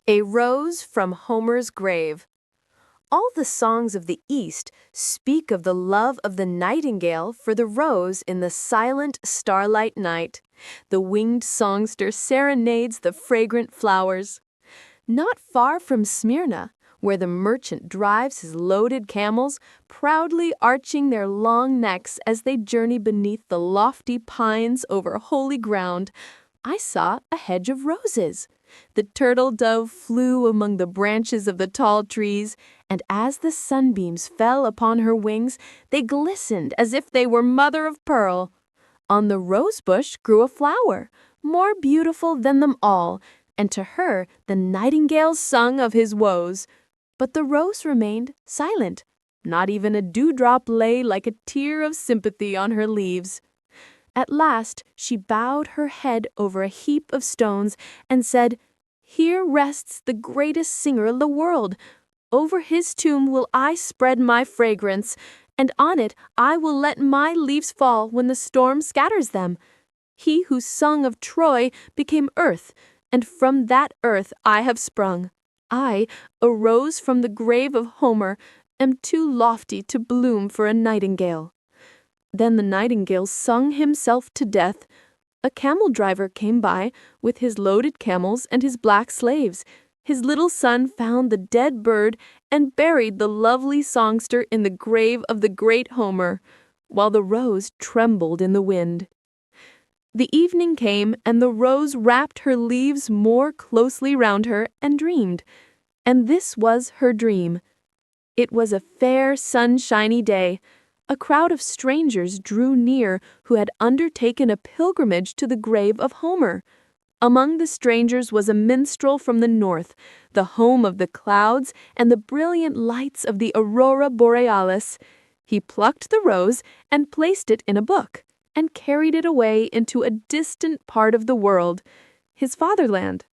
A Rose from Homer's Grave. All the songs of the East speak of the love of the nightingale for the rose in the silent starlight night. The winged songster serenades the fragrant flowers. Not far from Smyrna, where the merchant drives his loaded camels, proudly arching their long necks as they journey beneath the lofty pines over holy ground, I saw a hedge of roses. The turtle dove flew among the branches of the tall trees, and as the sunbeams fell upon her wings, they glistened as if they were mother of pearl. On the rose bush grew a flower, more beautiful than them all, and to her the nightingale sung of his woes. But the rose remained silent. Not even a dewdrop lay like a tear of sympathy on her leaves. At last she bowed her head over a heap of stones and said, "Here rests the greatest singer of the world. Over his tomb will I spread my fragrance, and on it I will let my leaves fall when the storm scatters them. He who sung of Troy became earth, and from that earth I have sprung. I, a rose from the grave of Homer, am too lofty to bloom for a nightingale." Then the nightingale sung himself to death. A camel driver came by with his loaded camels and his black slaves. His little son found the dead bird and buried the lovely songster in the grave of the great Homer, while the rose trembled in the wind. The evening came, and the rose wrapped her leaves more closely round her and dreamed. And this was her dream. It was a fair, sunshiny day. A crowd of strangers drew near who had undertaken a pilgrimage to the grave of Homer. Among the strangers was a minstrel from the north, the home of the clouds and the brilliant lights of the aurora borealis. He plucked the rose and placed it in a book, and carried it away into a distant part of the world, his fatherland.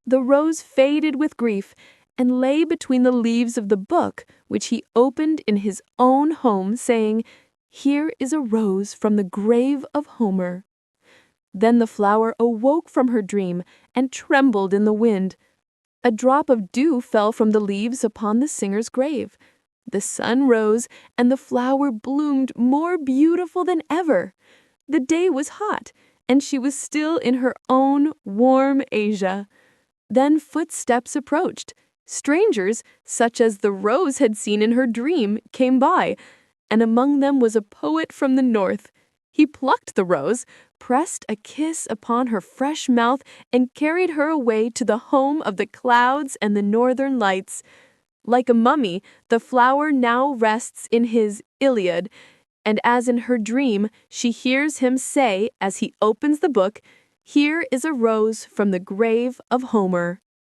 The rose faded with grief, and lay between the leaves of the book, which he opened in his own home, saying, "Here is a rose from the grave of Homer." Then the flower awoke from her dream and trembled in the wind. A drop of dew fell from the leaves upon the singer's grave. The sun rose, and the flower bloomed more beautiful than ever. The day was hot, and she was still in her own warm Asia. Then footsteps approached. Strangers, such as the rose had seen in her dream, came by, and among them was a poet from the north. He plucked the rose, pressed a kiss upon her fresh mouth, and carried her away to the home of the clouds and the northern lights. Like a mummy, the flower now rests in his Iliad, and as in her dream, she hears him say as he opens the book, "Here is a rose from the grave of Homer."